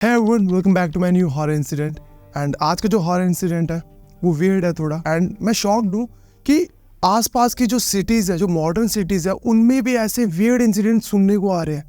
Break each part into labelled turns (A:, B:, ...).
A: है everyone, welcome back to my new horror incident. And आज का जो हॉरर इंसिडेंट है वो वियर्ड है थोड़ा। एंड मैं शॉक्ड हूँ कि आसपास की जो सिटीज़ है, जो मॉडर्न सिटीज़ है, उनमें भी ऐसे वियर्ड इंसिडेंट सुनने को आ रहे हैं।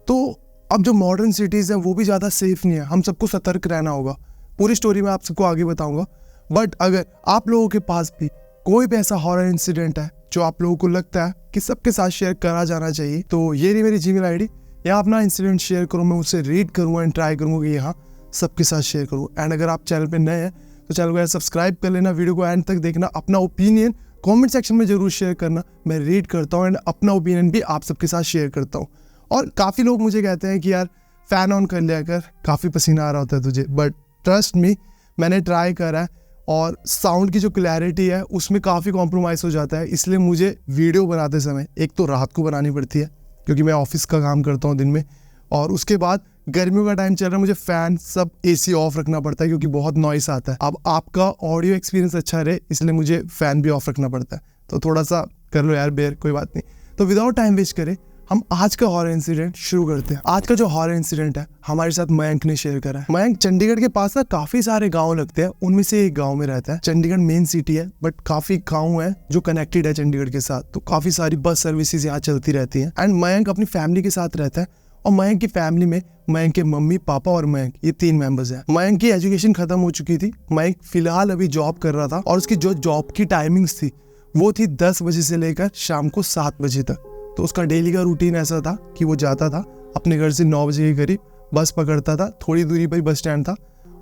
A: तो अब जो मॉडर्न सिटीज़ हैं वो भी ज़्यादा सेफ नहीं है, हम सबको सतर्क रहना होगा। पूरी स्टोरी मैं आप सबको आगे बताऊँगा। बट अगर आप लोगों के पास भी कोई भी ऐसा हॉरर इंसिडेंट है जो आप लोगों को लगता है कि सबके साथ शेयर करा जाना चाहिए, तो ये रही मेरी जीमेल आईडी। यहाँ अपना इंसिडेंट शेयर करूँ, मैं उसे रीड करूँ एंड ट्राई करूँगा कि यहाँ सबके साथ शेयर करूँ। एंड अगर आप चैनल पे नए हैं तो चैनल को सब्सक्राइब कर लेना, वीडियो को एंड तक देखना, अपना ओपिनियन कमेंट सेक्शन में जरूर शेयर करना। मैं रीड करता हूँ एंड अपना ओपिनियन भी आप सबके साथ शेयर करता हूँ। और काफ़ी लोग मुझे कहते हैं कि यार फ़ैन ऑन कर लिया कर, काफ़ी पसीना आ रहा होता है तुझे। बट ट्रस्ट मी, मैंने ट्राई करा है और साउंड की जो क्लैरिटी है उसमें काफ़ी कॉम्प्रोमाइज़ हो जाता है। इसलिए मुझे वीडियो बनाते समय एक तो रात को बनानी पड़ती है क्योंकि मैं ऑफिस का काम करता हूँ दिन में, और उसके बाद गर्मियों का टाइम चल रहा है, मुझे फ़ैन सब एसी ऑफ रखना पड़ता है क्योंकि बहुत नॉइस आता है। अब आपका ऑडियो एक्सपीरियंस अच्छा रहे इसलिए मुझे फ़ैन भी ऑफ रखना पड़ता है। तो थोड़ा सा कर लो यार बेयर, कोई बात नहीं। तो विदाउट टाइम वेस्ट करें हम आज का हॉरर इंसिडेंट शुरू करते हैं। आज का जो हॉरर इंसिडेंट है हमारे साथ मयंक ने शेयर करा है। मयंक चंडीगढ़ के पास ना काफी सारे गांव लगते हैं, उनमें से एक गांव में रहता है। चंडीगढ़ मेन सिटी है बट काफी गांव है जो कनेक्टेड है चंडीगढ़ के साथ, तो काफी सारी बस सर्विसेज यहाँ चलती रहती है। एंड मयंक अपनी फैमिली के साथ रहता है और मयंक की फैमिली में मयंक के मम्मी पापा और मयंक, ये 3 मेंबर्स हैं। मयंक की एजुकेशन खत्म हो चुकी थी, मयंक फिलहाल अभी जॉब कर रहा था और उसकी जो जॉब की टाइमिंग्स थी वो थी 10 बजे से लेकर शाम को 7 बजे तक। तो उसका डेली का रूटीन ऐसा था कि वो जाता था अपने घर से 9 बजे के करीब, बस पकड़ता था, थोड़ी दूरी पर ही बस स्टैंड था,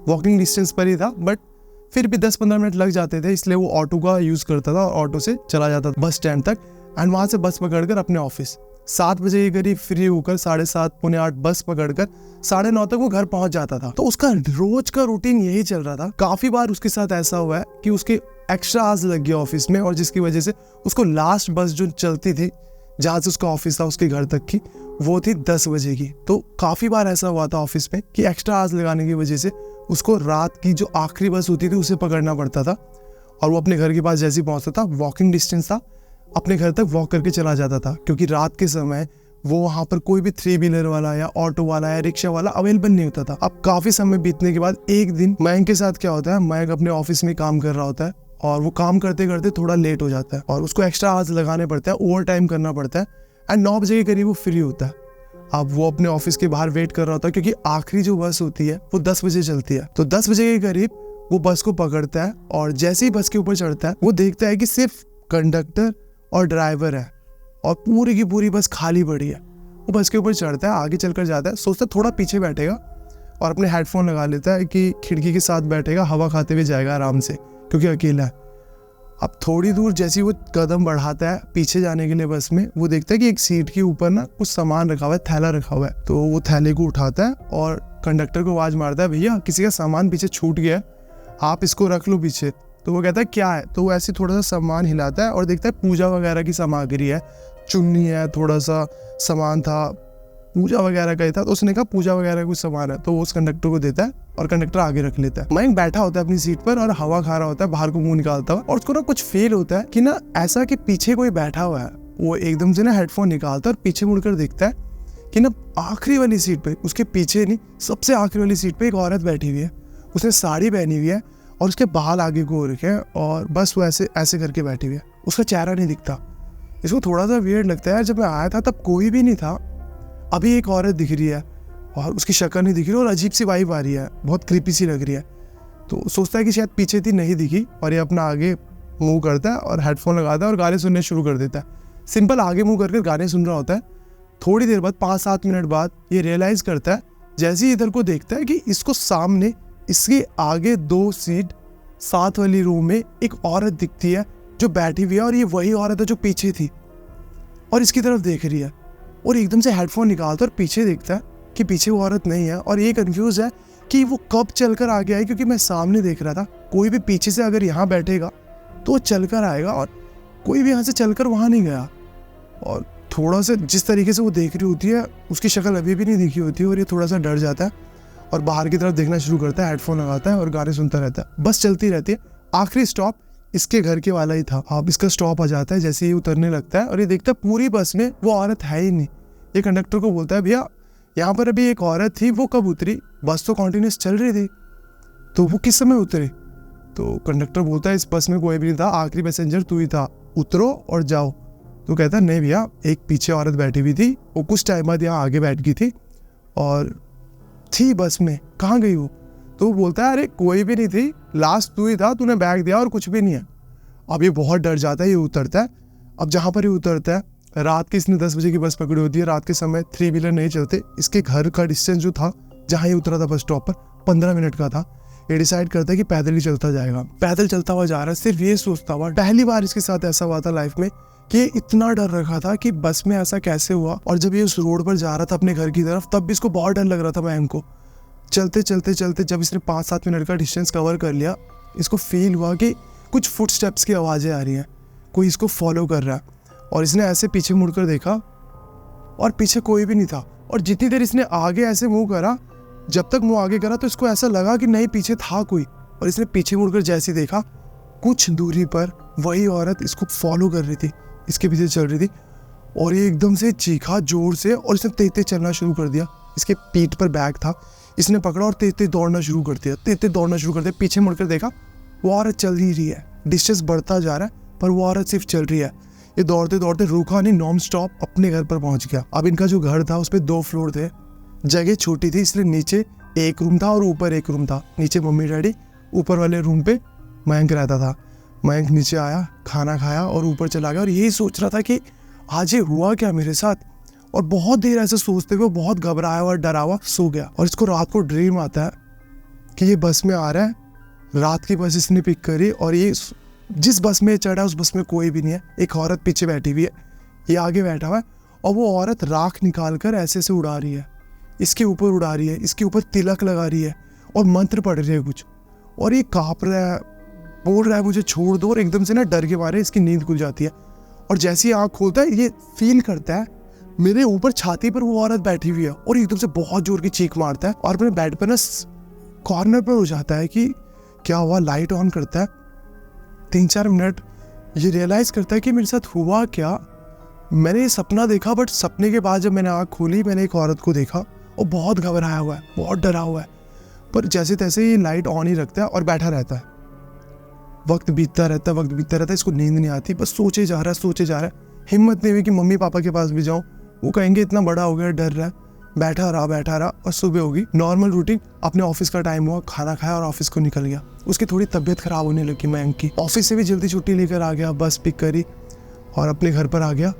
A: वॉकिंग डिस्टेंस पर ही था, बट फिर भी 10-15 मिनट लग जाते थे, इसलिए वो ऑटो का यूज़ करता था और ऑटो से चला जाता था बस स्टैंड तक। एंड वहाँ से बस पकड़कर अपने ऑफिस 7 बजे के करीब फ्री होकर 7:30 पौने 8 बस पकड़कर 9:30 तक वो घर पहुंच जाता था। तो उसका रोज का रूटीन यही चल रहा था। काफी बार उसके साथ ऐसा हुआ है कि उसके एक्स्ट्रा आवर्स लग गया ऑफिस में, और जिसकी वजह से उसको लास्ट बस जो चलती थी जहाँ से उसका ऑफिस था उसके घर तक की, वो थी 10 बजे की। तो काफ़ी बार ऐसा हुआ था ऑफिस में कि एक्स्ट्रा आवर्स लगाने की वजह से उसको रात की जो आखिरी बस होती थी उसे पकड़ना पड़ता था, और वो अपने घर के पास जैसे ही पहुँचता था, वॉकिंग डिस्टेंस था, अपने घर तक वॉक करके चला जाता था क्योंकि रात के समय वो वहाँ पर कोई भी 3 व्हीलर वाला या ऑटो वाला या रिक्शा वाला अवेलेबल नहीं होता था। अब काफ़ी समय बीतने के बाद एक दिन मयंक के साथ क्या होता है, मयंक अपने ऑफिस में काम कर रहा होता है और वो काम करते करते थोड़ा लेट हो जाता है और उसको एक्स्ट्रा आवर्स लगाने पड़ते हैं, ओवर टाइम करना पड़ता है। एंड 9 बजे के करीब वो फ्री होता है। अब वो अपने ऑफिस के बाहर वेट कर रहा होता है क्योंकि आखिरी जो बस होती है वो 10 बजे चलती है। तो 10 बजे के करीब वो बस को पकड़ता है और जैसे ही बस के ऊपर चढ़ता है वो देखता है कि सिर्फ कंडक्टर और ड्राइवर है और पूरी की पूरी बस खाली पड़ी है। वो बस के ऊपर चढ़ता है, आगे चलकर जाता है, सोचता है थोड़ा पीछे बैठेगा और अपने हेडफोन लगा लेता है कि खिड़की के साथ बैठेगा, हवा खाते हुए जाएगा आराम से क्योंकि अकेला है। अब थोड़ी दूर जैसे ही वो कदम बढ़ाता है पीछे जाने के लिए बस में, वो देखता है कि एक सीट के ऊपर ना कुछ सामान रखा हुआ है, थैला रखा हुआ है। तो वो थैले को उठाता है और कंडक्टर को आवाज़ मारता है, भैया किसी का सामान पीछे छूट गया, आप इसको रख लो पीछे। तो वो कहता है क्या है, तो वो ऐसे थोड़ा सा सामान हिलाता है और देखता है पूजा वगैरह की सामग्री है, चुन्नी है, थोड़ा सा सामान था पूजा वगैरह का ही था। तो उसने कहा पूजा वगैरह कुछ सामान है, तो वो उस कंडक्टर को देता है और कंडक्टर आगे रख लेता है। मयंक बैठा होता है अपनी सीट पर और हवा खा रहा होता है, बाहर को मुंह निकालता हुआ, और उसको ना कुछ फील होता है कि ना ऐसा कि पीछे कोई बैठा हुआ है। वो एकदम से ना हेडफोन निकालता है और पीछे मुड़कर देखता है कि ना आखिरी वाली सीट पे, उसके पीछे नहीं, सबसे आखिरी वाली सीट पे एक औरत बैठी हुई है। उसने साड़ी पहनी हुई है और उसके बाल आगे को हो रखे हैं और बस वो ऐसे ऐसे करके बैठी हुई है, उसका चेहरा नहीं दिखता। इसको थोड़ा सा वियर्ड लगता है, यार जब मैं आया था तब कोई भी नहीं था, अभी एक औरत दिख रही है और उसकी शक्ल नहीं दिख रही और अजीब सी वाइब आ रही है, बहुत क्रीपी सी लग रही है। तो सोचता है कि शायद पीछे थी, नहीं दिखी, और ये अपना आगे मूव करता है और हेडफोन लगाता है और गाने सुनने शुरू कर देता है। सिंपल आगे मूव करके गाने सुन रहा होता है। थोड़ी देर बाद 5-7 मिनट बाद ये रियलाइज़ करता है, जैसे ही इधर को देखता है कि इसको सामने इसके आगे 2 सीट साथ वाली रूम में एक औरत दिखती है जो बैठी हुई है, और ये वही औरत है जो पीछे थी और इसकी तरफ देख रही है। और एकदम से हेडफोन निकालता और पीछे देखता है कि पीछे वो औरत नहीं है, और ये कंफ्यूज है कि वो कब चलकर आ गया है क्योंकि मैं सामने देख रहा था। कोई भी पीछे से अगर यहाँ बैठेगा तो वो चलकर आएगा और कोई भी यहाँ से चलकर वहाँ नहीं गया। और थोड़ा सा जिस तरीके से वो देख रही होती है उसकी शक्ल अभी भी नहीं दिखी होती है और ये थोड़ा सा डर जाता है और बाहर की तरफ देखना शुरू करता है, हेडफोन लगाता है और गाने सुनता रहता है। बस चलती रहती है। आखिरी स्टॉप इसके घर के वाला ही था। अब इसका स्टॉप आ जाता है, जैसे ही उतरने लगता है और ये देखता है पूरी बस में वो औरत है ही नहीं। ये कंडक्टर को बोलता है, भैया यहाँ पर अभी एक औरत थी, वो कब उतरी, बस तो कॉन्टिन्यूस चल रही थी, तो वो किस समय उतरे? तो कंडक्टर बोलता है इस बस में कोई भी नहीं था, आखिरी पैसेंजर तू ही था, उतरो और जाओ। तो कहता नहीं भैया, एक पीछे औरत बैठी हुई थी, वो कुछ टाइम बाद यहाँ आगे बैठ गई थी और थी बस में, कहाँ गई वो? तो वो बोलता है अरे कोई भी नहीं थी, लास्ट तू ही था, तूने बैग दिया और कुछ भी नहीं है। अब ये बहुत डर जाता है, ये उतरता है। अब जहाँ पर ये उतरता है, रात की इसने 10 बजे की बस पकड़ी होती है, रात के समय 3 व्हीलर नहीं चलते। इसके घर का डिस्टेंस जो था जहाँ ये उतरा था बस स्टॉप पर, 15 मिनट का था। ये डिसाइड करता है कि पैदल ही चलता जाएगा। पैदल चलता हुआ जा रहा है, सिर्फ ये सोचता हुआ। पहली बार इसके साथ ऐसा हुआ था लाइफ में कि इतना डर रखा था कि बस में ऐसा कैसे हुआ। और जब ये उस रोड पर जा रहा था अपने घर की तरफ, तब भी इसको बहुत डर लग रहा था मयंक को। चलते चलते चलते जब इसने 5-7 मिनट का डिस्टेंस कवर कर लिया, इसको फील हुआ कि कुछ फुटस्टेप्स की आवाज़ें आ रही हैं, कोई इसको फॉलो कर रहा है। और इसने ऐसे पीछे मुड़कर देखा और पीछे कोई भी नहीं था। और जितनी देर इसने आगे ऐसे मुंह करा, जब तक मुंह आगे करा तो इसको ऐसा लगा कि नहीं पीछे था कोई। और इसने पीछे मुड़कर जैसे देखा, कुछ दूरी पर वही औरत इसको फॉलो कर रही थी, इसके पीछे चल रही थी। और ये एकदम से चीखा जोर से और इसने तेज तेज चलना शुरू कर दिया। इसके पीठ पर बैग था, इसने पकड़ा और तेज तेज दौड़ना शुरू कर दिया, तेज तेज दौड़ना शुरू कर दिया। पीछे मुड़कर देखा, वो औरत चल ही रही है। डिस्टेंस बढ़ता जा रहा है पर वो औरत सिर्फ चल रही है। ये दौड़ते दौड़ते रुका नहीं, नॉन स्टॉप अपने घर पर पहुंच गया। अब इनका जो घर था उस पर 2 फ्लोर थे, जगह छोटी थी, इसलिए नीचे एक रूम था और ऊपर एक रूम था। नीचे मम्मी डैडी, ऊपर वाले रूम पे मयंक रहता था। मयंक नीचे आया, खाना खाया और ऊपर चला गया। और यही सोच रहा था कि आज ये हुआ क्या मेरे साथ। और बहुत देर ऐसे सोचते हुए बहुत घबराया हुआ डरा हुआ सो गया। और इसको रात को ड्रीम आता है कि ये बस में आ रहा है, रात की बस इसने पिक करी और ये जिस बस में चढ़ा उस बस में कोई भी नहीं है। एक औरत पीछे बैठी हुई है, ये आगे बैठा हुआ है और वो औरत राख निकाल कर ऐसे से उड़ा रही है, इसके ऊपर उड़ा रही है, इसके ऊपर तिलक लगा रही है और मंत्र पढ़ रही है कुछ। और ये काँप रहा है, बोल रहा है मुझे छोड़ दो। और एकदम से ना डर के मारे इसकी नींद खुल जाती है। और जैसे ही आँख खोलता है, ये फील करता है मेरे ऊपर छाती पर वो औरत बैठी हुई है और एकदम से बहुत जोर की चीख मारता है और अपने बेड पर ना कॉर्नर पर हो जाता है कि क्या हुआ। लाइट ऑन करता है, 3-4 मिनट ये रियलाइज करता है कि मेरे साथ हुआ क्या। मैंने ये सपना देखा, बट सपने के बाद जब मैंने आँख खोली, मैंने एक औरत को देखा और बहुत घबराया हुआ है, बहुत डरा हुआ है। पर जैसे तैसे ये लाइट ऑन ही रखता है और बैठा रहता है। वक्त बीतता रहता है, इसको नींद नहीं आती, बस सोचे जा रहा है। हिम्मत नहीं हुई कि मम्मी पापा के पास भी जाऊँ, वो कहेंगे इतना बड़ा हो गया, डर रहा है। बैठा रहा और सुबह होगी, नॉर्मल रूटीन। अपने ऑफिस का टाइम हुआ, खाना खाया और ऑफिस को निकल गया। उसकी थोड़ी तबीयत खराब होने लगी मयंक की। ऑफिस से भी जल्दी छुट्टी लेकर आ गया, बस पिक करी और अपने घर पर आ गया।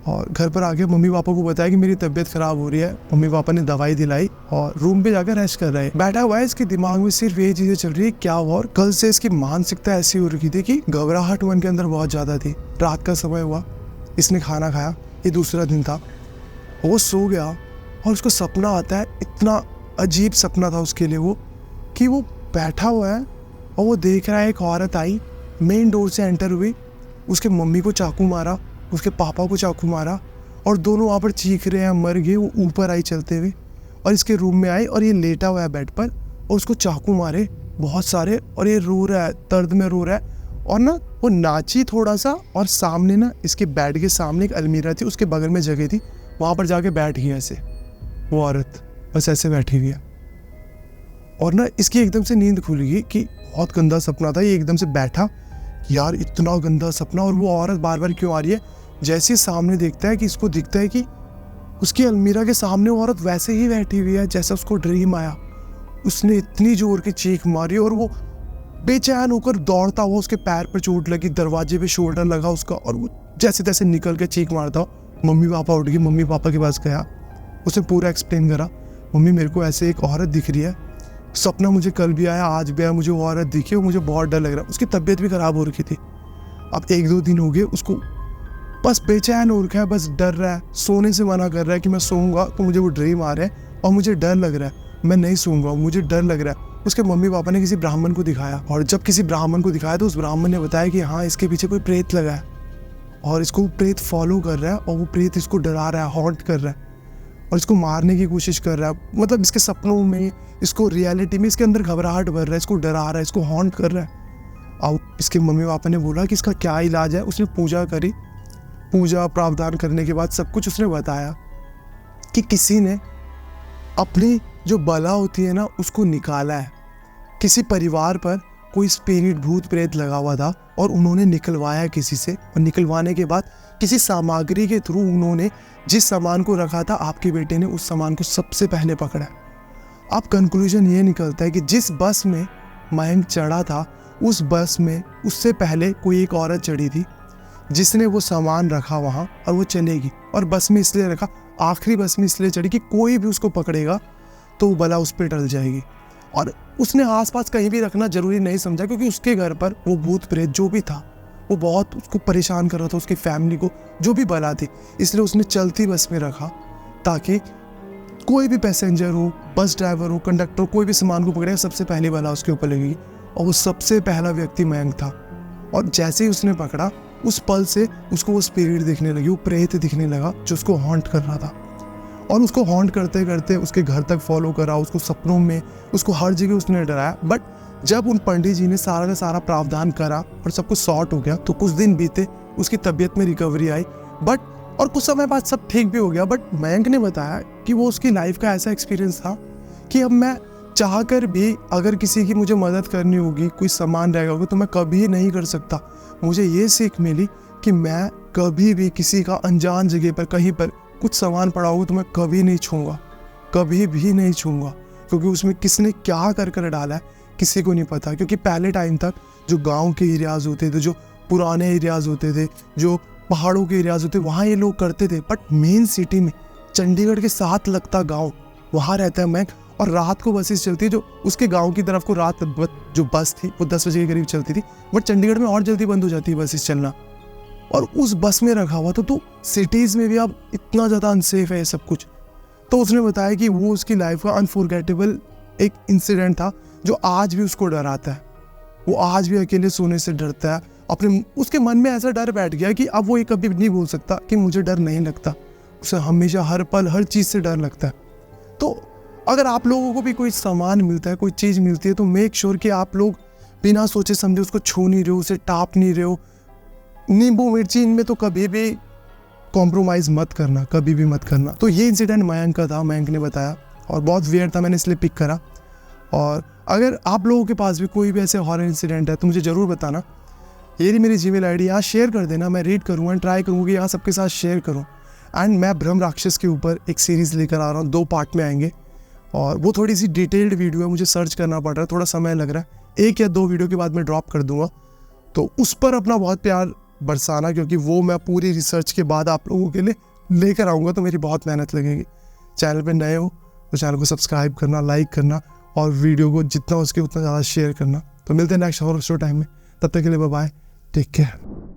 A: और घर पर आके मम्मी पापा को बताया कि मेरी तबीयत खराब हो रही है। मम्मी पापा ने दवाई दिलाई और रूम पे जाकर रेस्ट कर रहे हैं। बैठा हुआ है, इसके दिमाग में सिर्फ ये चीजें चल रही है क्या हुआ। और कल से इसकी मानसिकता ऐसी हो रखी थी कि घबराहट मन के अंदर बहुत ज्यादा थी। रात का समय हुआ, इसने खाना खाया, ये दूसरा दिन था, वो सो गया और उसको सपना आता है। इतना अजीब सपना था उसके लिए वो, कि वो बैठा हुआ है और वो देख रहा है एक औरत आई, मेन डोर से एंटर हुई, उसके मम्मी को चाकू मारा, उसके पापा को चाकू मारा और दोनों वहाँ पर चीख रहे हैं, मर गए। वो ऊपर आई चलते हुए और इसके रूम में आई और ये लेटा हुआ है बेड पर और उसको चाकू मारे बहुत सारे और ये रो रहा है, दर्द में रो रहा है। और ना वो नाची थोड़ा सा और सामने ना इसके बेड के सामने एक अलमीरा थी, उसके बगल में जगह थी, वहाँ पर जाके बैठ गई ऐसे वो औरत, बस ऐसे बैठी हुई है। और ना इसकी एकदम से नींद खुल गई कि बहुत गंदा सपना था। ये एकदम से बैठा, यार इतना गंदा सपना, और वो औरत बार बार क्यों आ रही है। जैसे ही सामने देखता है कि इसको दिखता है कि उसकी अलमीरा के सामने वो औरत वैसे ही बैठी हुई है जैसा उसको ड्रीम आया। उसने इतनी जोर की चीख मारी और वो बेचैन होकर दौड़ता हुआ, उसके पैर पर चोट लगी, दरवाजे पे शोल्डर लगा उसका, और वो जैसे तैसे निकल के चीख मारता। मम्मी पापा उठ गए, मम्मी पापा के पास गया, उसे पूरा एक्सप्लेन करा। मम्मी मेरे को ऐसे एक औरत दिख रही है, सपना मुझे कल भी आया, आज भी आया, मुझे वो औरत दिखी और मुझे बहुत डर लग रहा है। उसकी तबीयत भी खराब हो रखी थी। अब 1-2 दिन हो गए, उसको बस बेचैन हो रखा है, बस डर रहा है, सोने से मना कर रहा है कि मैं सोऊंगा तो मुझे वो ड्रीम आ रहा है और मुझे डर लग रहा है, मैं नहीं सोऊंगा, मुझे डर लग रहा है। उसके मम्मी पापा ने किसी ब्राह्मण को दिखाया और जब किसी ब्राह्मण को दिखाया तो उस ब्राह्मण ने बताया कि हाँ, इसके पीछे कोई प्रेत लगा है और इसको प्रेत फॉलो कर रहा है और वो प्रेत इसको डरा रहा है, हॉन्ट कर रहा है और इसको मारने की कोशिश कर रहा है। मतलब इसके सपनों में, इसको रियलिटी में इसके अंदर घबराहट भर रहा है, इसको डरा रहा है, इसको हॉन्ट कर रहा है। अब इसके मम्मी पापा ने बोला कि इसका क्या इलाज है। उसने पूजा करी, पूजा प्रावधान करने के बाद सब कुछ उसने बताया कि किसी ने अपनी जो बला होती है ना उसको निकाला है। किसी परिवार पर कोई स्पिरिट भूत प्रेत लगा हुआ था और उन्होंने निकलवाया किसी से, और निकलवाने के बाद किसी सामग्री के थ्रू उन्होंने जिस सामान को रखा था आपके बेटे ने उस सामान को सबसे पहले पकड़ा। अब कंक्लूजन ये निकलता है कि जिस बस में मयंक चढ़ा था उस बस में उससे पहले कोई एक औरत चढ़ी थी जिसने वो सामान रखा वहाँ, और वो चलेगी। और बस में इसलिए रखा, आखिरी बस में इसलिए चढ़ी कि कोई भी उसको पकड़ेगा तो वो बला उस पर टल जाएगी। और उसने आसपास कहीं भी रखना जरूरी नहीं समझा, क्योंकि उसके घर पर वो भूत प्रेत जो भी था वो बहुत उसको परेशान कर रहा था, उसकी फैमिली को जो भी बला थी, इसलिए उसने चलती बस में रखा ताकि कोई भी पैसेंजर हो, बस ड्राइवर हो, कंडक्टर, कोई भी सामान को पकड़ेगा सबसे पहली बला उसके ऊपर लगेगी। और वो सबसे पहला व्यक्ति मयंक था। और जैसे ही उसने पकड़ा उस पल से उसको वो स्पिरिट दिखने लगी, वो प्रेत दिखने लगा जो उसको हॉन्ट कर रहा था। और उसको हॉन्ट करते करते उसके घर तक फॉलो करा, उसको सपनों में, उसको हर जगह उसने डराया। बट जब उन पंडित जी ने सारा का सारा प्रावधान करा और सब कुछ सॉर्ट हो गया तो कुछ दिन बीते, उसकी तबीयत में रिकवरी आई, बट और कुछ समय बाद सब ठीक भी हो गया। बट मयंक ने बताया कि वो उसकी लाइफ का ऐसा एक्सपीरियंस था कि अब मैं चाह कर भी अगर किसी की मुझे मदद करनी होगी, कोई सामान रहेगा होगा, तो मैं कभी नहीं कर सकता। मुझे ये सीख मिली कि मैं कभी भी किसी का अनजान जगह पर कहीं पर कुछ सामान पड़ा होगा तो मैं कभी नहीं छूँगा, कभी भी नहीं छूँगा, क्योंकि उसमें किसने क्या कर डाला है किसी को नहीं पता। क्योंकि पहले टाइम तक जो गांव के एरियाज होते थे, जो पुराने एरियाज होते थे, जो पहाड़ों के एरियाज होते, वहाँ ये लोग करते थे। बट मेन सिटी में चंडीगढ़ के साथ लगता गाँव, वहाँ रहता है मयंक। और रात को बसेस चलती है, जो उसके गांव की तरफ को रात जो बस थी वो 10 बजे के करीब चलती थी, बट चंडीगढ़ में और जल्दी बंद हो जाती है बसेस चलना। और उस बस में रखा हुआ था, तो सिटीज़ में भी अब इतना ज़्यादा अनसेफ है ये सब कुछ। तो उसने बताया कि वो उसकी लाइफ का अनफॉरगेटेबल एक इंसिडेंट था जो आज भी उसको डराता है। वो आज भी अकेले सोने से डरता है। अपने उसके मन में ऐसा डर बैठ गया कि अब वो ये कभी नहीं बोल सकता कि मुझे डर नहीं लगता। उसे हमेशा हर पल हर चीज़ से डर लगता है। तो अगर आप लोगों को भी कोई सामान मिलता है, कोई चीज़ मिलती है, तो मेक श्योर कि आप लोग बिना सोचे समझे उसको छू नहीं रहे हो, उसे टाप नहीं रहे हो। नींबू मिर्ची इनमें तो कभी भी कॉम्प्रोमाइज़ मत करना, कभी भी मत करना। तो ये इंसिडेंट मयंक का था, मयंक ने बताया, और बहुत वियर्ड था, मैंने इसलिए पिक करा। और अगर आप लोगों के पास भी कोई भी ऐसे हॉरर इंसिडेंट है तो मुझे ज़रूर बताना। ये रही मेरी जीमेल आईडी, यहाँ शेयर कर देना, मैं रीड करूँगा, ट्राई करूँगा कि यहाँ सबके साथ शेयर करूँ। एंड मैं ब्रह्म राक्षस के ऊपर एक सीरीज़ लेकर आ रहा हूँ, 2 पार्ट में आएंगे, और वो थोड़ी सी डिटेल्ड वीडियो है, मुझे सर्च करना पड़ रहा है, थोड़ा समय लग रहा है। 1 या 2 वीडियो के बाद मैं ड्रॉप कर दूंगा, तो उस पर अपना बहुत प्यार बरसाना, क्योंकि वो मैं पूरी रिसर्च के बाद आप लोगों के लिए लेकर आऊँगा, तो मेरी बहुत मेहनत लगेगी। चैनल पे नए हो तो चैनल को सब्सक्राइब करना, लाइक करना, और वीडियो को जितना हो सके उतना ज़्यादा शेयर करना। तो मिलते हैं नेक्स्ट हॉरर शो टाइम में, तब तक के लिए बाय बाय, टेक केयर।